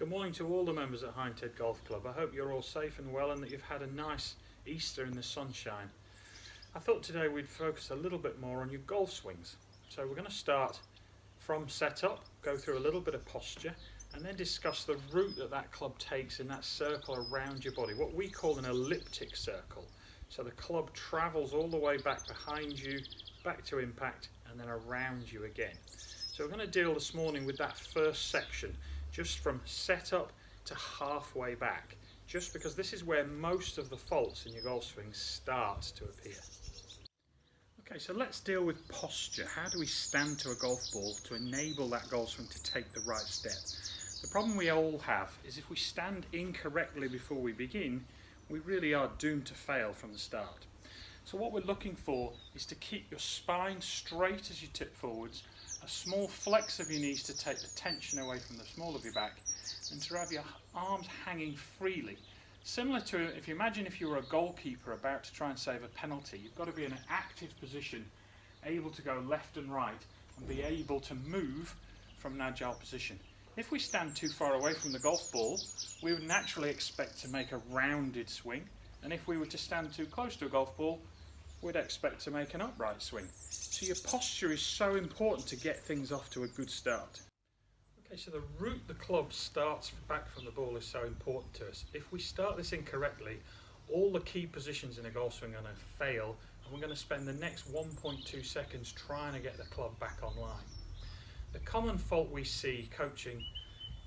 Good morning to all the members at Hindhead Golf Club. I hope you're all safe and well and that you've had a nice Easter in the sunshine. I thought today we'd focus a little bit more on your golf swings. So we're going to start from setup, go through a little bit of posture, and then discuss the route that club takes in that circle around your body, what we call an elliptic circle. So the club travels all the way back behind you, back to impact, and then around you again. So we're going to deal this morning with that first section, just from setup to halfway back, just because this is where most of the faults in your golf swing start to appear. Okay, so let's deal with posture. How do we stand to a golf ball to enable that golf swing to take the right step? The problem we all have is if we stand incorrectly before we begin, we really are doomed to fail from the start. So what we're looking for is to keep your spine straight as you tip forwards, a small flex of your knees to take the tension away from the small of your back, and to have your arms hanging freely. Similar to if you imagine if you were a goalkeeper about to try and save a penalty, you've got to be in an active position, able to go left and right and be able to move from an agile position. If we stand too far away from the golf ball, we would naturally expect to make a rounded swing, and if we were to stand too close to a golf ball, we'd expect to make an upright swing. So your posture is so important to get things off to a good start. Okay, so the route the club starts back from the ball is so important to us. If we start this incorrectly, all the key positions in a golf swing are going to fail, and we're going to spend the next 1.2 seconds trying to get the club back online. The common fault we see coaching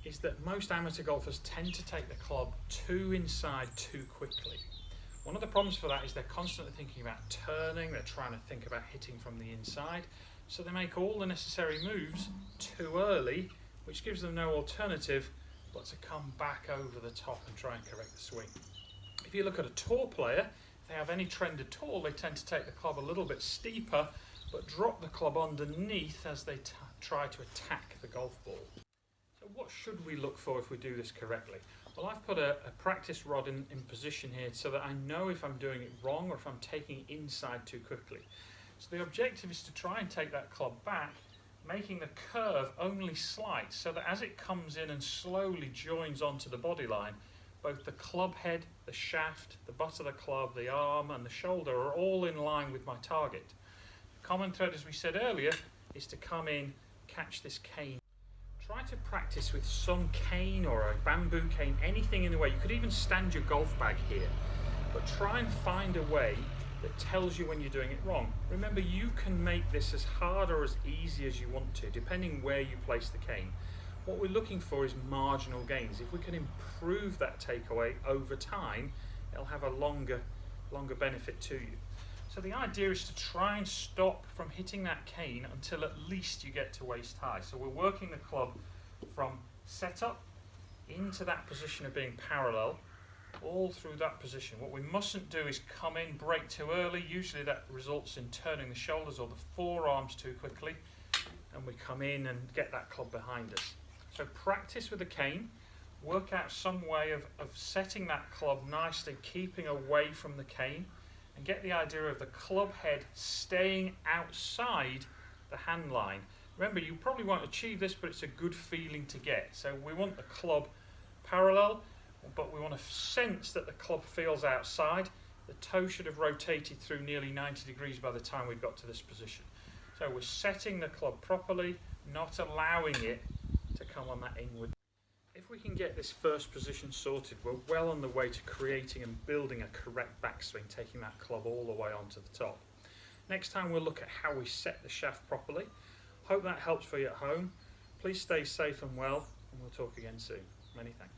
is that most amateur golfers tend to take the club too inside too quickly. One of the problems for that is they're constantly thinking about turning, they're trying to think about hitting from the inside, so they make all the necessary moves too early, which gives them no alternative but to come back over the top and try and correct the swing. If you look at a tour player, if they have any trend at all, they tend to take the club a little bit steeper but drop the club underneath as they try to attack the golf ball. So what should we look for if we do this correctly? Well, I've put a practice rod in position here so that I know if I'm doing it wrong or if I'm taking it inside too quickly. So the objective is to try and take that club back, making the curve only slight, so that as it comes in and slowly joins onto the body line, both the club head, the shaft, the butt of the club, the arm and the shoulder are all in line with my target. The common thread, as we said earlier, is to come in, catch this cane. Try to practice with some cane or a bamboo cane, anything in the way. You could even stand your golf bag here, but try and find a way that tells you when you're doing it wrong. Remember, you can make this as hard or as easy as you want to, depending where you place the cane. What we're looking for is marginal gains. If we can improve that takeaway over time, it'll have a longer benefit to you. So the idea is to try and stop from hitting that cane until at least you get to waist high. So we're working the club from setup into that position of being parallel, all through that position. What we mustn't do is come in, break too early. Usually that results in turning the shoulders or the forearms too quickly, and we come in and get that club behind us. So practice with the cane, work out some way of setting that club nicely, keeping away from the cane, and get the idea of the club head staying outside the hand line. Remember, you probably won't achieve this, but it's a good feeling to get. So we want the club parallel, but we want to sense that the club feels outside. The toe should have rotated through nearly 90 degrees by the time we've got to this position. So we're setting the club properly, not allowing it to come on that inward. If we can get this first position sorted, we're well on the way to creating and building a correct backswing, taking that club all the way onto the top. Next time we'll look at how we set the shaft properly. Hope that helps for you at home. Please stay safe and well, and we'll talk again soon. Many thanks.